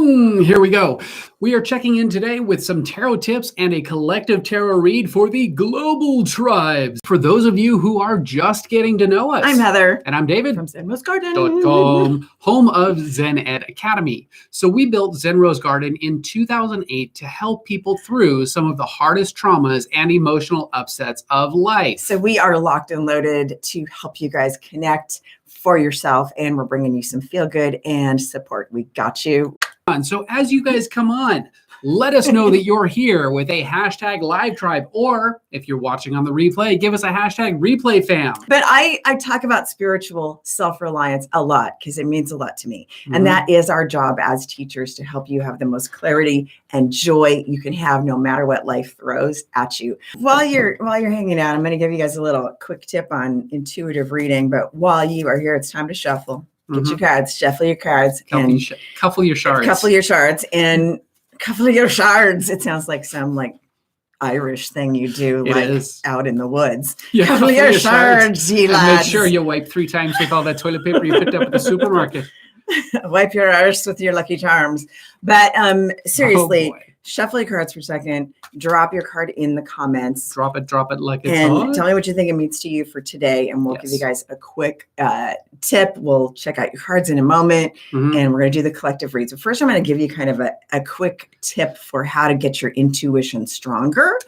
Bong! Here we go. We are checking in today with some tarot tips and a collective tarot read for the global tribes. For those of you who are just getting to know us. I'm Heather. And I'm David. From Zen Rose Garden. Home of Zen Ed Academy. So we built Zen Rose Garden in 2008 to help people through some of the hardest traumas and emotional upsets of life. So we are locked and loaded to help you guys connect for yourself, and we're bringing you some feel good and support. We got you. So as you guys come on, let us know that you're here with a hashtag live tribe, or if you're watching on the replay, give us a hashtag replay fam. But I talk about spiritual self-reliance a lot because it means a lot to me. And that is our job as teachers, to help you have the most clarity and joy you can have no matter what life throws at you. While you're hanging out, I'm going to give you guys a little quick tip on intuitive reading. But while you are here, it's time to shuffle. Get your cards, shuffle your cards, and couple your shards. Couple your shards and couple your shards. It sounds like some Irish thing you do, out in the woods. Yeah, couple your shards, ye lads. Make sure you wipe 3 times with all that toilet paper you picked up at the supermarket. Wipe your arse with your Lucky Charms. But seriously, shuffle your cards for a second. Drop your card in the comments. Drop it like it's and hot. Tell me what you think it means to you for today, and we'll give you guys a quick tip. We'll check out your cards in a moment, and we're going to do the collective reads. But first, I'm going to give you kind of a quick tip for how to get your intuition stronger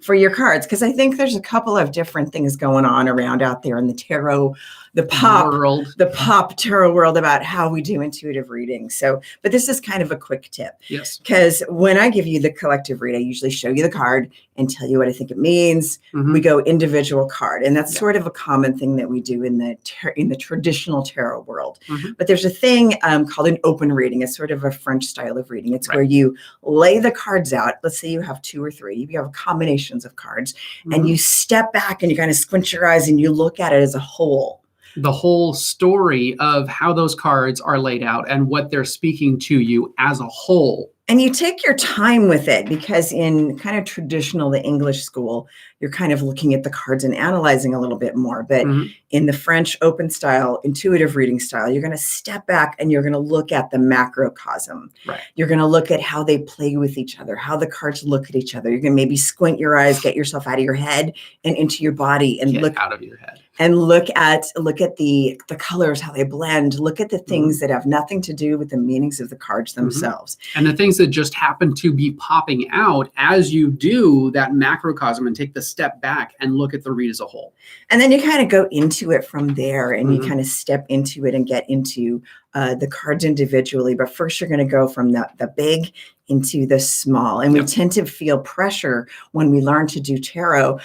for your cards, because I think there's a couple of different things going on around out there in the tarot, the pop tarot world, about how we do intuitive reading. So, but this is kind of a quick tip. Yes. Because when I give you the collective read, I usually show you the card and tell you what I think it means. We go individual card, and that's sort of a common thing that we do in the traditional tarot world. But there's a thing called an open reading. It's sort of a French style of reading. It's where you lay the cards out. Let's say you have 2 or 3. You have combinations of cards, and you step back and you kind of squint your eyes and you look at it as a whole. The whole story of how those cards are laid out and what they're speaking to you as a whole. And you take your time with it, because in kind of traditional, the English school, you're kind of looking at the cards and analyzing a little bit more. But in the French open style, intuitive reading style, you're going to step back and you're going to look at the macrocosm. You're going to look at how they play with each other, how the cards look at each other. You're going to maybe squint your eyes, get yourself out of your head and into your body, and look out of your head. And look at the colors, how they blend. Look at the things that have nothing to do with the meanings of the cards themselves. And the things that just happen to be popping out as you do that macrocosm and take the step back and look at the read as a whole. And then you kind of go into it from there, and you kind of step into it and get into the cards individually. But first, you're going to go from the big into the small. And we tend to feel pressure when we learn to do tarot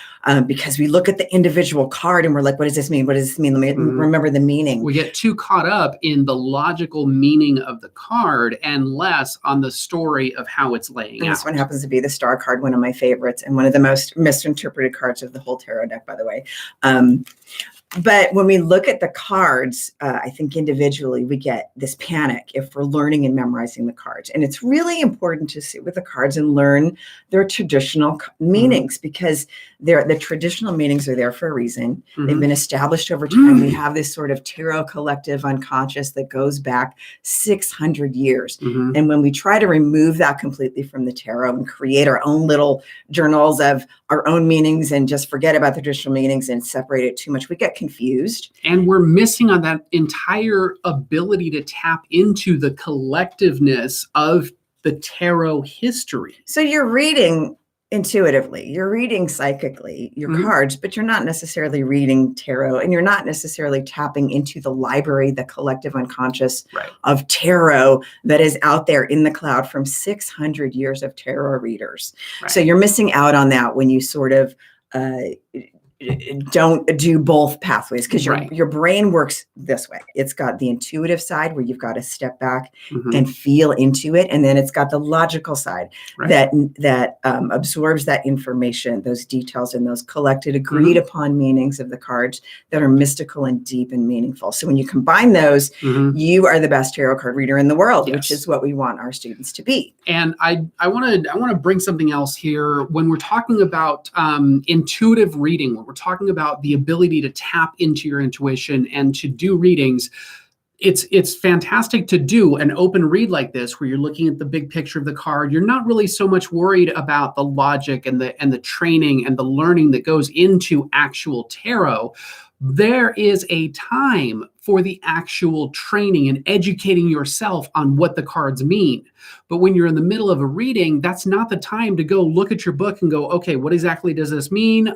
because we look at the individual card and we're like, what does this mean? What does this mean? Let me remember the meaning. We get too caught up in the logical meaning of the card and less on the story of how it's laying out. This one happens to be the star card, one of my favorites, and one of the most misinterpreted cards of the whole tarot deck, by the way. But when we look at the cards, I think individually we get this panic if we're learning and memorizing the cards. And it's really important to sit with the cards and learn their traditional meanings, because the traditional meanings are there for a reason. They've been established over time. We have this sort of tarot collective unconscious that goes back 600 years. And when we try to remove that completely from the tarot and create our own little journals of our own meanings and just forget about the traditional meanings and separate it too much, we get confused. And we're missing on that entire ability to tap into the collectiveness of the tarot history. So you're reading intuitively, you're reading psychically your cards, but you're not necessarily reading tarot, and you're not necessarily tapping into the library, the collective unconscious of tarot that is out there in the cloud from 600 years of tarot readers. So you're missing out on that when you sort of don't do both pathways, because your brain works this way. It's got the intuitive side where you've got to step back and feel into it, and then it's got the logical side that absorbs that information, those details, and those collected, agreed upon meanings of the cards that are mystical and deep and meaningful. So when you combine those, you are the best tarot card reader in the world, which is what we want our students to be. And I want to bring something else here when we're talking about intuitive reading. We're talking about the ability to tap into your intuition and to do readings. it's fantastic to do an open read like this where you're looking at the big picture of the card. You're not really so much worried about the logic and the training and the learning that goes into actual tarot. There is a time for the actual training and educating yourself on what the cards mean. But when you're in the middle of a reading, that's not the time to go look at your book and go, okay, what exactly does this mean?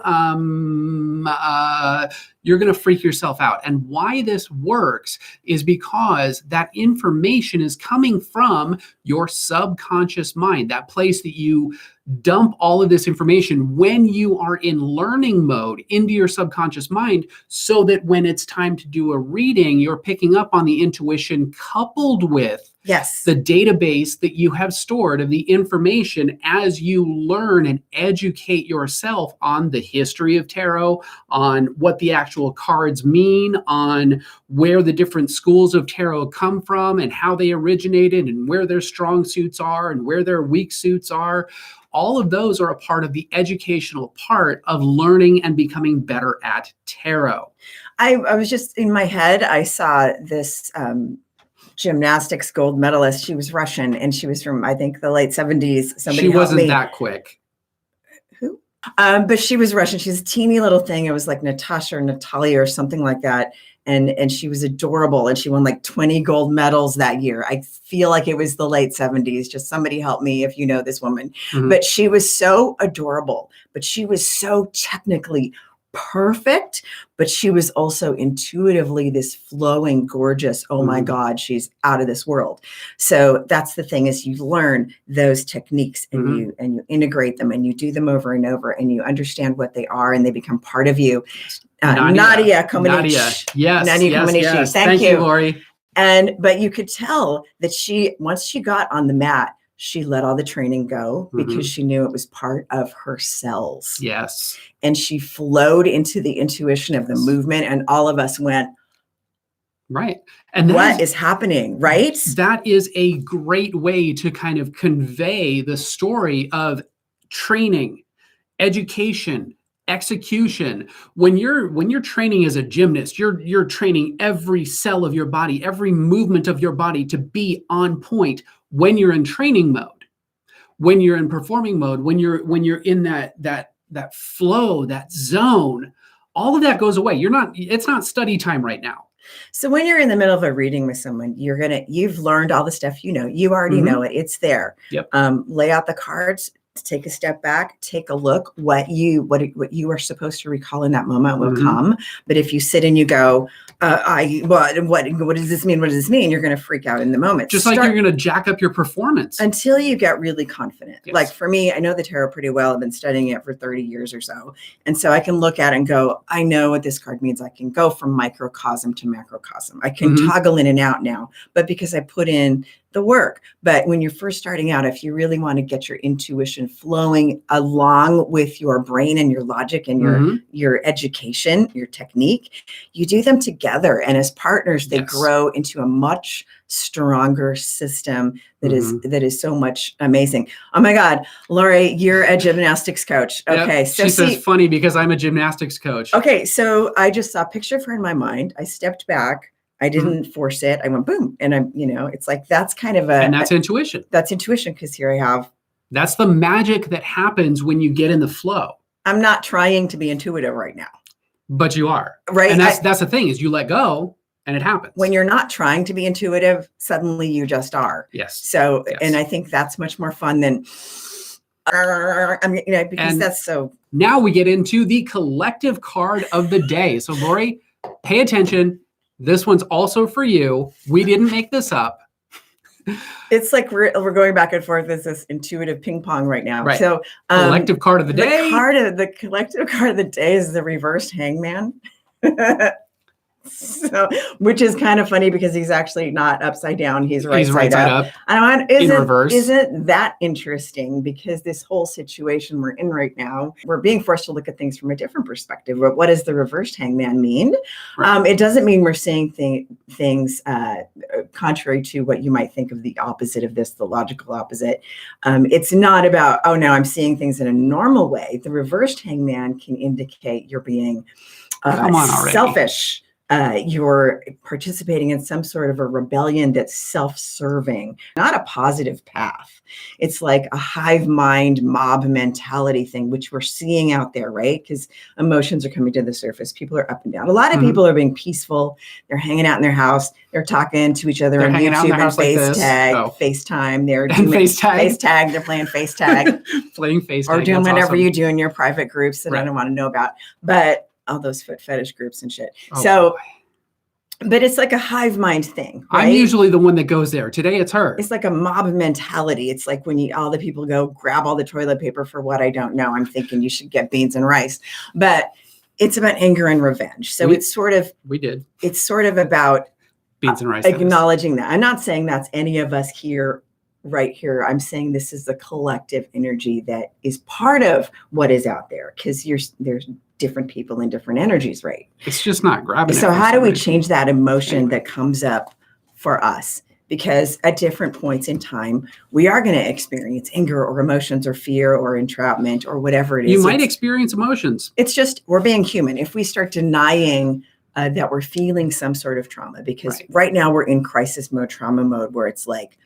You're going to freak yourself out. And why this works is because that information is coming from your subconscious mind, that place that you dump all of this information when you are in learning mode into your subconscious mind, so that when it's time to do a reading, you're picking up on the intuition coupled with the database that you have stored of the information as you learn and educate yourself on the history of tarot, on what the actual cards mean, on where the different schools of tarot come from and how they originated and where their strong suits are and where their weak suits are. All of those are a part of the educational part of learning and becoming better at tarot. I was just in my head, I saw this gymnastics gold medalist. She was Russian and she was from, I think, the late 70s. She wasn't that quick. Who? But she was Russian. She's a teeny little thing. It was like Natasha or Natalia or something like that. And she was adorable. And she won like 20 gold medals that year. I feel like it was the late 70s. Just somebody help me if you know this woman. Mm-hmm. But she was so adorable. But she was so technically perfect. But she was also intuitively this flowing, gorgeous, oh my God, she's out of this world. So that's the thing, is you learn those techniques and you integrate them and you do them over and over and you understand what they are and they become part of you. Nadia Comaneci. Yes. Nadia Comaneci. Yes. Thank you, Lori. But you could tell that once she got on the mat, she let all the training go because she knew it was part of her cells. Yes. And she flowed into the intuition of the movement, and all of us went, right. And what is happening, right? That is a great way to kind of convey the story of training, education, execution. When you're training as a gymnast, you're training every cell of your body, every movement of your body to be on point. When you're in training mode, when you're in performing mode, when you're in that flow, that zone, all of that goes away. It's not study time right now. So when you're in the middle of a reading with someone, you've learned all the stuff, you already know it. It's there. Yep. Lay out the cards, take a step back, take a look. What you are supposed to recall in that moment will come. But if you sit and you go, what does this mean? What does this mean? You're going to freak out in the moment. Just like you're going to jack up your performance. Until you get really confident. Yes. Like for me, I know the tarot pretty well. I've been studying it for 30 years or so. And so I can look at it and go, I know what this card means. I can go from microcosm to macrocosm. I can toggle in and out now, but because I put in the work. But when you're first starting out, if you really want to get your intuition flowing along with your brain and your logic and your education, your technique, you do them together. And as partners, they grow into a much stronger system that is so much amazing. Oh my God, Lori, you're a gymnastics coach. Okay. Yep. So she says funny because I'm a gymnastics coach. Okay. So I just saw a picture of her in my mind. I stepped back. I didn't force it. I went boom. And I'm, it's like, that's kind of and that's intuition. That's intuition. Cause here I have. That's the magic that happens when you get in the flow. I'm not trying to be intuitive right now. But you are. Right. And that's the thing, is you let go and it happens. When you're not trying to be intuitive, suddenly you just are. Yes. So, and I think that's much more fun than, because that's so. Now we get into the collective card of the day. So Lori, pay attention. This one's also for you. We didn't make this up. It's like we're going back and forth as this intuitive ping pong right now. Right. So collective card of the day. The collective card of the day is the Reversed Hangman. So, which is kind of funny because he's actually not upside down. He's right side up. In reverse. Isn't that interesting? Because this whole situation we're in right now, we're being forced to look at things from a different perspective. But what does the Reversed Hangman mean? Right. It doesn't mean we're seeing things contrary to what you might think of the opposite of this, the logical opposite. It's not about, oh, now I'm seeing things in a normal way. The Reversed Hangman can indicate you're being selfish. you're participating in some sort of a rebellion that's self-serving, not a positive path. It's like a hive mind mob mentality thing, which we're seeing out there, right? Because emotions are coming to the surface. People are up and down. A lot of people are being peaceful. They're hanging out in their house. They're talking to each other on YouTube and FaceTime. They're doing face tag. They're playing face tag. Playing face tag. Or doing whatever you do in your private groups that I don't want to know about. But all those foot fetish groups and shit. But it's like a hive mind thing. Right? I'm usually the one that goes there. Today it's her. It's like a mob mentality. It's like when all the people go grab all the toilet paper for what I don't know. I'm thinking you should get beans and rice. But it's about anger and revenge. So it's sort of about beans and rice. Acknowledging that. I'm not saying that's any of us here right here. I'm saying this is the collective energy that is part of what is out there, because there's different people and different energies, right? It's just not grabbing. So how do we change that emotion that comes up for us? Because at different points in time, we are going to experience anger or emotions or fear or entrapment or whatever it is. You might experience emotions. It's just, we're being human. If we start denying that we're feeling some sort of trauma, because right now we're in crisis mode, trauma mode, where it's like,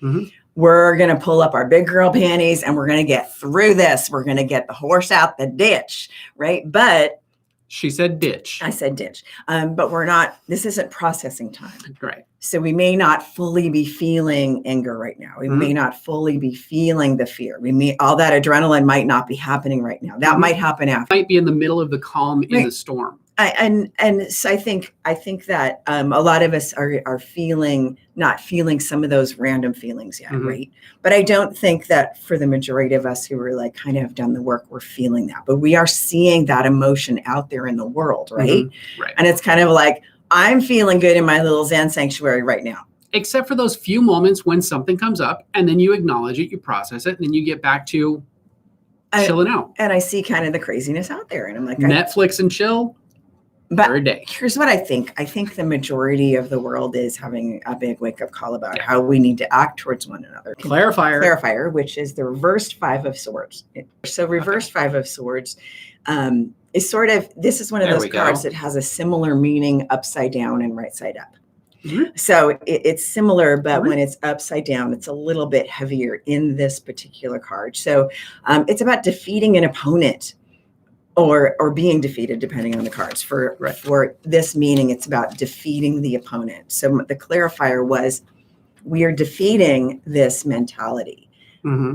we're going to pull up our big girl panties and we're going to get through this. We're going to get the horse out the ditch, right? But she said ditch. I said ditch. But we're not, this isn't processing time. Right. So we may not fully be feeling anger right now. We may not fully be feeling the fear. All that adrenaline might not be happening right now. That might happen after. Might be in the middle of the calm in the storm. And so I think that a lot of us are not feeling some of those random feelings yet, right? But I don't think that for the majority of us who are like kind of have done the work, we're feeling that. But we are seeing that emotion out there in the world, right? Right. And it's kind of like, I'm feeling good in my little Zen sanctuary right now. Except for those few moments when something comes up and then you acknowledge it, you process it, and then you get back to chilling out. And I see kind of the craziness out there. And I'm like, Netflix and chill. But for a day. Here's what I think. I think the majority of the world is having a big wake-up call about how we need to act towards one another. Clarifier, which is the reversed Five of Swords. So reversed Five of Swords is sort of, this is one of those cards that has a similar meaning upside down and right side up. So it's similar, but when it's upside down, it's a little bit heavier in this particular card. So it's about defeating an opponent. Or being defeated, depending on the cards. For this meaning, it's about defeating the opponent. So the clarifier was, we are defeating this mentality.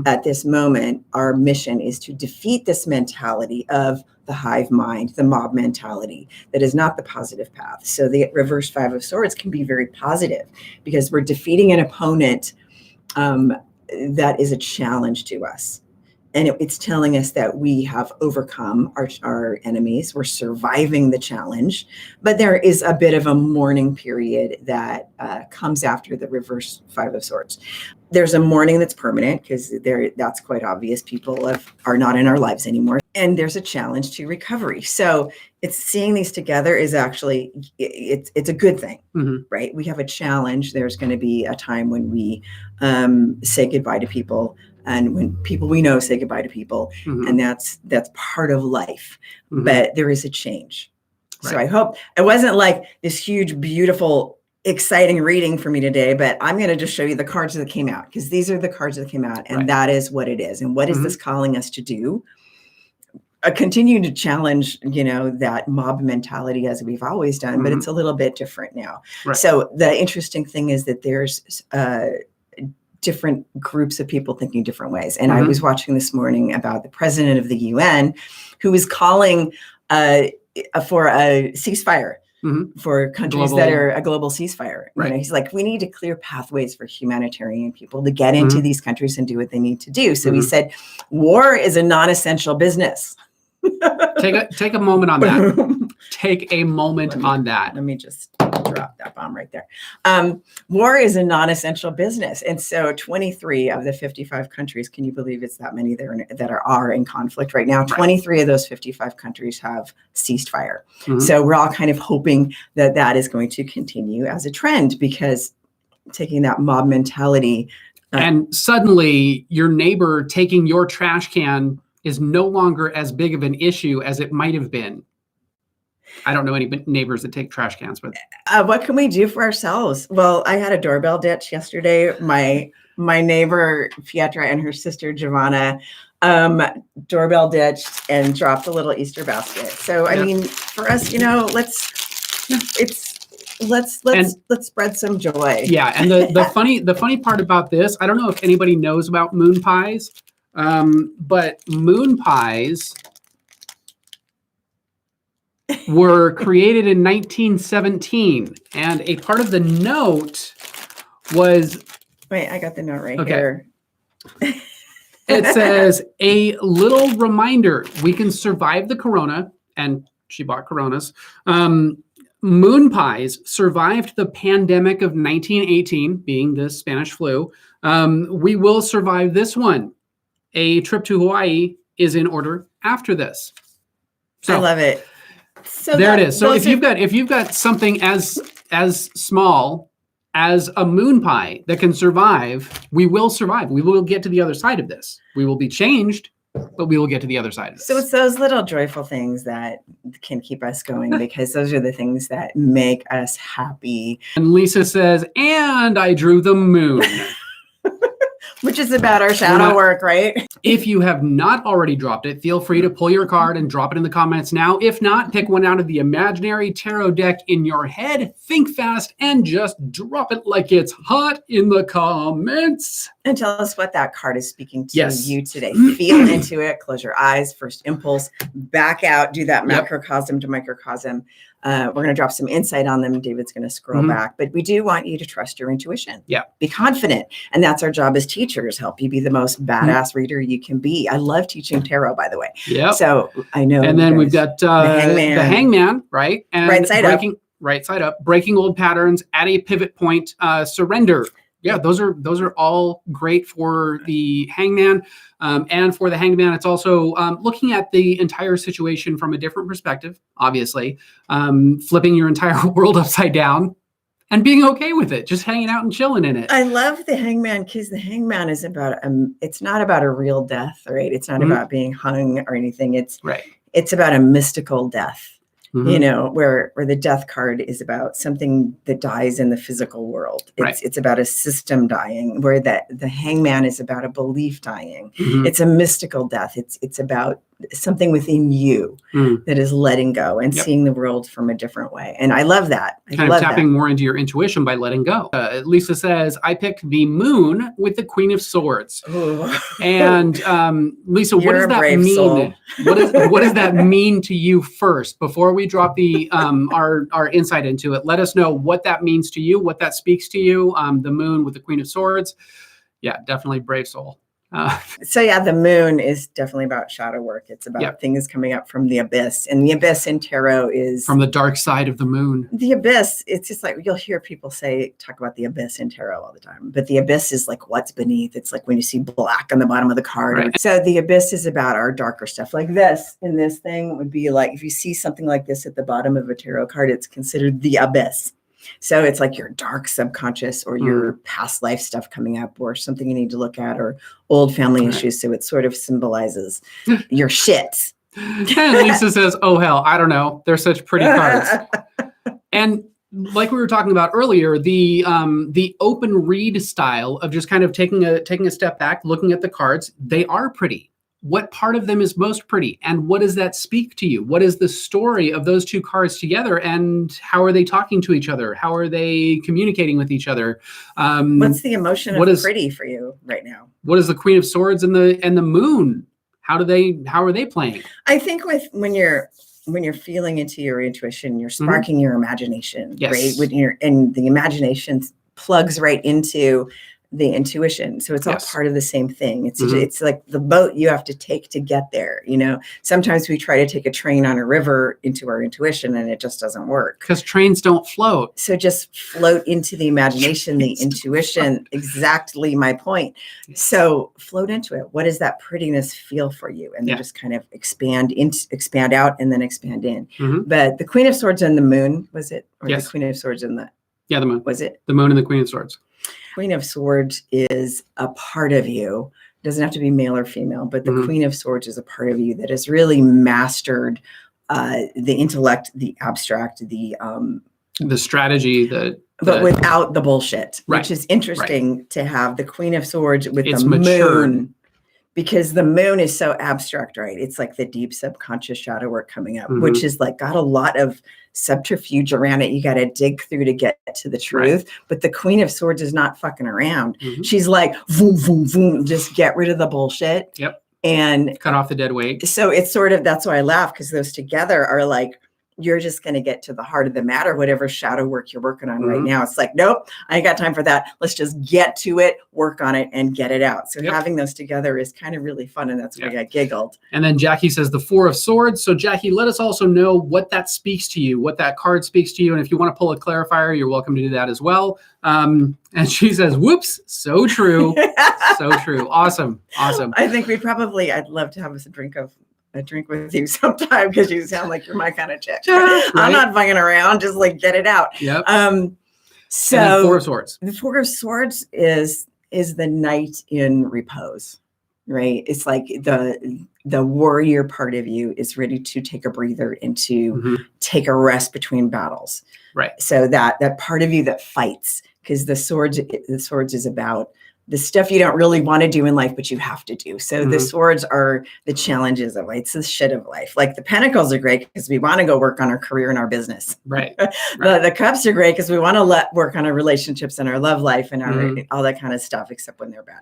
At this moment, our mission is to defeat this mentality of the hive mind, the mob mentality that is not the positive path. So the reverse Five of Swords can be very positive, because we're defeating an opponent that is a challenge to us. And it's telling us that we have overcome our enemies. We're surviving the challenge. But there is a bit of a mourning period that comes after the reverse Five of Swords. There's a mourning that's permanent, because that's quite obvious. People are not in our lives anymore. And there's a challenge to recovery. So it's seeing these together is actually, it's a good thing, right? We have a challenge. There's going to be a time when we say goodbye to people. And when people we know say goodbye to people, and that's part of life, but there is a change. So I hope it wasn't like this huge, beautiful, exciting reading for me today, but I'm going to just show you the cards that came out, because these are the cards that came out, and that is what it is. And what is this calling us to do? Continue to challenge, that mob mentality as we've always done, but it's a little bit different now. So the interesting thing is that there's different groups of people thinking different ways. And I was watching this morning about the president of the UN, who is calling for a ceasefire for countries that are a global ceasefire. He's like, we need to clear pathways for humanitarian people to get into these countries and do what they need to do. So he said, war is a non-essential business. Take a moment on that. Take a moment on that. Let me just drop that bomb right there. War is a non-essential business. And so 23 of the 55 countries, can you believe it's that many that are in conflict right now? 23 of those 55 countries have ceased fire. So we're all kind of hoping that is going to continue as a trend, because taking that mob mentality. And suddenly your neighbor taking your trash can is no longer as big of an issue as it might have been. I don't know any neighbors that take trash cans, but What can we do for ourselves? Well, I had a doorbell ditch yesterday. My neighbor Pietra and her sister Giovanna doorbell ditched and dropped a little Easter basket. So I mean, for us, let's spread some joy. Yeah, and the funny part about this, I don't know if anybody knows about moon pies, but moon pies were created in 1917, and a part of the note was. Wait, I got the note right here. It says, a little reminder, we can survive the corona, and she bought Coronas. Moon pies survived the pandemic of 1918, being the Spanish flu. We will survive this one. A trip to Hawaii is in order after this. So, I love it. So there it is. So if you've got something as small as a moon pie that can survive, we will survive. We will get to the other side of this. We will be changed, but we will get to the other side of this. So it's those little joyful things that can keep us going, because those are the things that make us happy. And Lisa says, and I drew the moon. Which is about our shadow work, right? If you have not already dropped it, feel free to pull your card and drop it in the comments now. If not, pick one out of the imaginary tarot deck in your head, think fast, and just drop it like it's hot in the comments. And tell us what that card is speaking to you today. Feel into it, close your eyes, first impulse, back out, do that macrocosm to microcosm. We're going to drop some insight on them. David's going to scroll back, but we do want you to trust your intuition. Yeah. Be confident. And that's our job as teachers, help you be the most badass reader you can be. I love teaching tarot, by the way. Yeah. So I know. And then we've got the hangman, right? And right side up. Right side up, breaking old patterns at a pivot point, surrender. Yeah, those are all great for the hangman. And for the hangman, it's also looking at the entire situation from a different perspective, obviously, flipping your entire world upside down and being okay with it, just hanging out and chilling in it. I love the hangman because the hangman is about, it's not about a real death, right? It's not about being hung or anything. It's about a mystical death. Where the death card is about something that dies in the physical world. It's about a system dying, where the hangman is about a belief dying. It's a mystical death. It's about something within you that is letting go and seeing the world from a different way. And I love that. Kind of tapping more into your intuition by letting go. Lisa says, I picked the moon with the Queen of Swords. Ooh. And Lisa, what does that mean? What does that mean to you first? Before we drop the our insight into it, let us know what that means to you, what that speaks to you. The moon with the Queen of Swords. Yeah, definitely brave soul. The moon is definitely about shadow work. It's about things coming up from the abyss, and the abyss in tarot is from the dark side of the moon. The abyss, it's just like you'll hear people talk about the abyss in tarot all the time, but the abyss is like what's beneath. It's like when you see black on the bottom of the card. Right. So the abyss is about our darker stuff, like this. And this thing would be like, if you see something like this at the bottom of a tarot card, it's considered the abyss. So it's like your dark subconscious or your past life stuff coming up, or something you need to look at, or old family issues. So it sort of symbolizes your shit. And Lisa says, oh, hell, I don't know. They're such pretty cards. And like we were talking about earlier, the open read style of just kind of taking a step back, looking at the cards, they are pretty. What part of them is most pretty, and what does that speak to you? What is the story of those two cards together, and how are they talking to each other? How are they communicating with each other? What's the emotion of pretty for you right now? What is the Queen of Swords and the moon? How are they playing? I think when you're feeling into your intuition, you're sparking your imagination, right? And the imagination plugs right into the intuition. So it's all part of the same thing. It's like the boat you have to take to get there. Sometimes we try to take a train on a river into our intuition, and it just doesn't work. Because trains don't float. So just float into the imagination, the intuition. Exactly my point. So float into it. What does that prettiness feel for you? And then just kind of expand out, and then expand in. But the Queen of Swords and the moon, was it? Or the Queen of Swords and the moon. Was it? The moon and the Queen of Swords. Queen of Swords is a part of you. It doesn't have to be male or female, but the Queen of Swords is a part of you that has really mastered the intellect, the abstract, the strategy, but without the bullshit, right, which is interesting to have the Queen of Swords with it's the matured. moon, because the moon is so abstract, right? It's like the deep subconscious shadow work coming up, which is like got a lot of subterfuge around it. You got to dig through to get to the truth. Right. But the Queen of Swords is not fucking around. She's like, boom, boom, boom, just get rid of the bullshit. Yep. And cut off the dead weight. So it's sort of, that's why I laugh, because those together are like, you're just going to get to the heart of the matter, whatever shadow work you're working on right now. It's like, nope, I ain't got time for that. Let's just get to it, work on it, and get it out. So having those together is kind of really fun. And that's why I giggled. And then Jackie says the Four of Swords. So Jackie, let us also know what that speaks to you, what that card speaks to you. And if you want to pull a clarifier, you're welcome to do that as well. And she says, whoops, so true. So true. Awesome. Awesome. I think I'd love to have us a drink with you sometime, because you sound like you're my kind of chick. Right? I'm not fucking around, just like get it out. Yep. So Four of Swords. The Four of Swords is the knight in repose, right? It's like the warrior part of you is ready to take a breather and to take a rest between battles. Right. So that part of you that fights, because the swords is about the stuff you don't really want to do in life, but you have to do. So the swords are the challenges of life. It's the shit of life. Like the pentacles are great because we want to go work on our career and our business. Right. The cups are great because we want to work on our relationships and our love life and our all that kind of stuff, except when they're bad.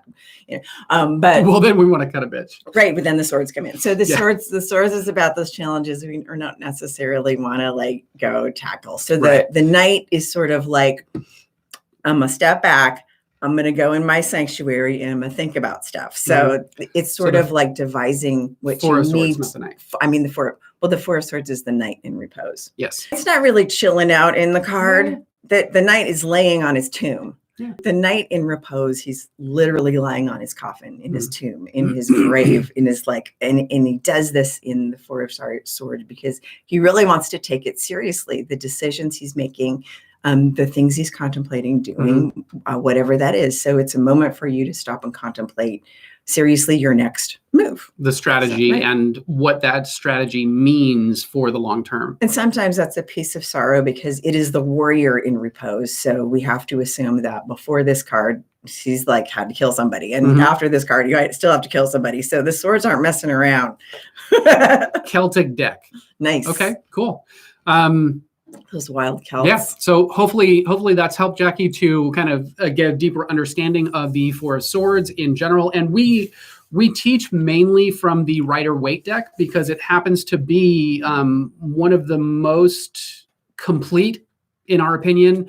But well, then we want to cut a bitch. Right. But then the swords come in. So the swords is about those challenges we are not necessarily want to like go tackle. So the knight is sort of like, I'm going to step back. I'm going to go in my sanctuary and I'm going to think about stuff. So it's sort of like devising what you need. I mean, the Four of Swords is the knight in repose. Yes. It's not really chilling out in the card. The knight is laying on his tomb. Yeah. The knight in repose, he's literally lying on his coffin in his tomb, in his grave, in his and he does this in the Four of Swords because he really wants to take it seriously. The decisions he's making, the things he's contemplating doing, whatever that is. So it's a moment for you to stop and contemplate seriously your next move. The strategy and what that strategy means for the long term. And sometimes that's a piece of sorrow because it is the warrior in repose. So we have to assume that before this card, she's like had to kill somebody. And after this card, you still have to kill somebody. So the swords aren't messing around. Celtic deck. Nice. Okay, cool. Those wild Celts. Yeah. So hopefully that's helped Jackie to kind of get a deeper understanding of the Four of Swords in general. And we teach mainly from the Rider-Waite deck because it happens to be one of the most complete, in our opinion,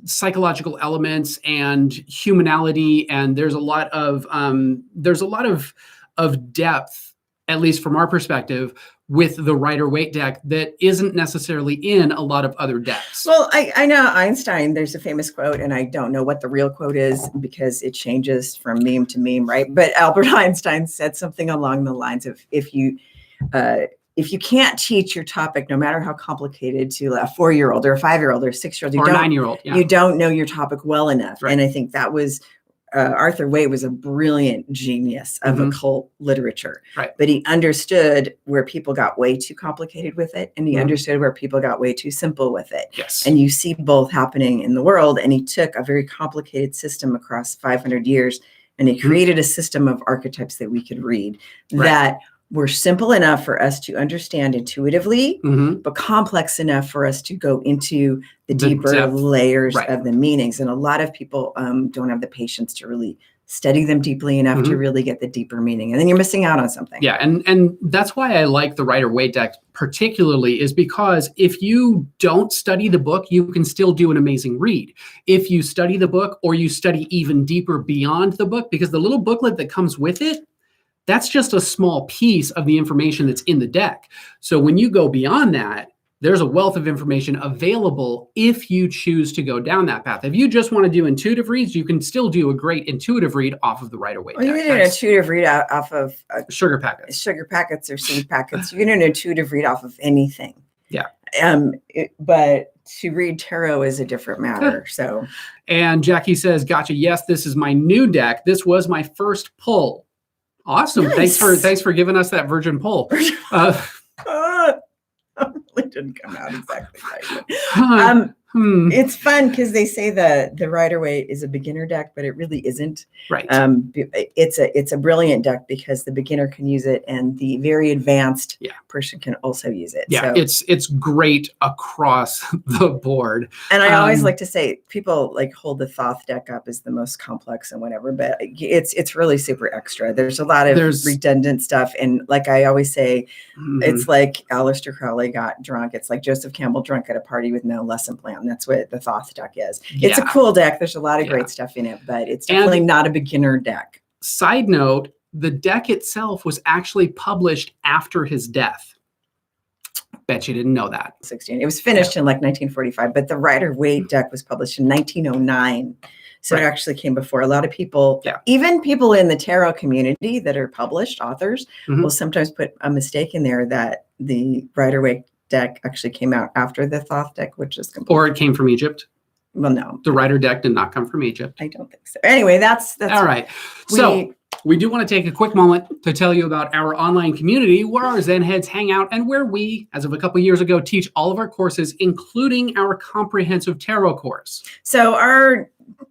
psychological elements and humanality. And there's a lot of depth, at least from our perspective, with the Rider-Waite deck that isn't necessarily in a lot of other decks. Well, I know Einstein, there's a famous quote, and I don't know what the real quote is because it changes from meme to meme, right? But Albert Einstein said something along the lines of, if you can't teach your topic, no matter how complicated, to a 4-year-old or a 5-year-old or a 6-year-old, or a 9-year-old, you don't know your topic well enough. Right. And I think that was Arthur Waite was a brilliant genius of occult literature, but he understood where people got way too complicated with it, and he understood where people got way too simple with it. Yes. And you see both happening in the world, and he took a very complicated system across 500 years, and he created a system of archetypes that we could read that were simple enough for us to understand intuitively, but complex enough for us to go into the deeper layers of the meanings. And a lot of people don't have the patience to really study them deeply enough to really get the deeper meaning. And then you're missing out on something. Yeah. And that's why I like the Rider-Waite deck particularly, is because if you don't study the book, you can still do an amazing read. If you study the book, or you study even deeper beyond the book, because the little booklet that comes with it, that's just a small piece of the information that's in the deck. So when you go beyond that, there's a wealth of information available if you choose to go down that path. If you just want to do intuitive reads, you can still do a great intuitive read off of the Rider-Waite deck. You can do an intuitive read off of sugar packets or seed packets. You can do an intuitive read off of anything. Yeah. But to read tarot is a different matter. So. And Jackie says, gotcha. Yes, this is my new deck. This was my first pull. Awesome. Nice. Thanks for giving us that virgin pull. It didn't come out exactly right. It's fun because they say the Rider-Waite is a beginner deck, but it really isn't. Right. It's a brilliant deck because the beginner can use it and the very advanced person can also use it. Yeah, so, it's great across the board. And I always like to say, people like hold the Thoth deck up as the most complex and whatever, but it's really super extra. There's a lot of redundant stuff, and like I always say, it's like Aleister Crowley got drunk. It's like Joseph Campbell drunk at a party with no lesson plan. That's what the Thoth deck is. It's a cool deck. There's a lot of great stuff in it, but it's definitely not a beginner deck. Side note, the deck itself was actually published after his death. Bet you didn't know that. 16. It was finished in like 1945, but the Rider-Waite deck was published in 1909. So it actually came before. A lot of people, even people in the tarot community that are published authors, will sometimes put a mistake in there that the Rider-Waite deck actually came out after the Thoth deck, which is complete. Or it came from Egypt. Well, no. The Rider deck did not come from Egypt. I don't think so. Anyway, that's all right. So we do want to take a quick moment to tell you about our online community where our Zen heads hang out and where we, as of a couple years ago, teach all of our courses, including our comprehensive tarot course. So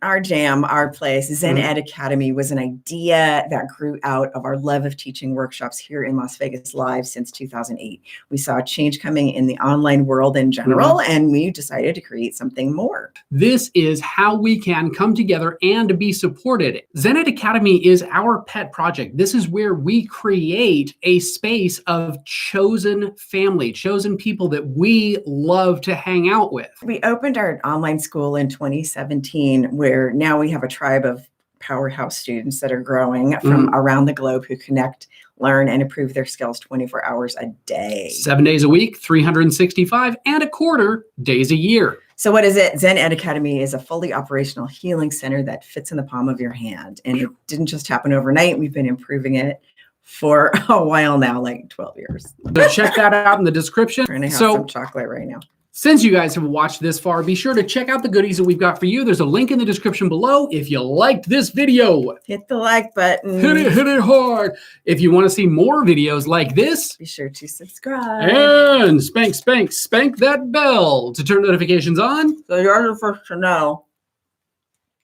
our jam, our place, Zen Ed Academy, was an idea that grew out of our love of teaching workshops here in Las Vegas live since 2008. We saw a change coming in the online world in general, and we decided to create something more. This is how we can come together and be supported. Zen Ed Academy is our pet project. This is where we create a space of chosen family, chosen people that we love to hang out with. We opened our online school in 2017, where now we have a tribe of powerhouse students that are growing from around the globe who connect, learn, and improve their skills 24 hours a day. 7 days a week, 365 and a quarter days a year. So what is it? Zen Ed Academy is a fully operational healing center that fits in the palm of your hand. And it didn't just happen overnight. We've been improving it for a while now, like 12 years. So check that out in the description. We're going to have some chocolate right now. Since you guys have watched this far, be sure to check out the goodies that we've got for you. There's a link in the description below. If you liked this video, hit the like button. Hit it hard. If you want to see more videos like this, be sure to subscribe. And spank that bell to turn notifications on. So you're the first to know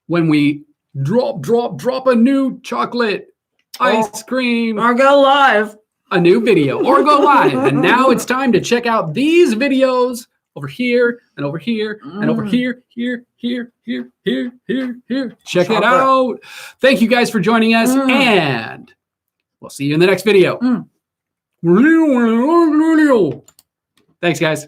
when we drop a new chocolate ice cream. Or go live. A new video or go live. And now it's time to check out these videos. Over here and over here and over here. Check it out. Thank you guys for joining us, and we'll see you in the next video. Thanks, guys.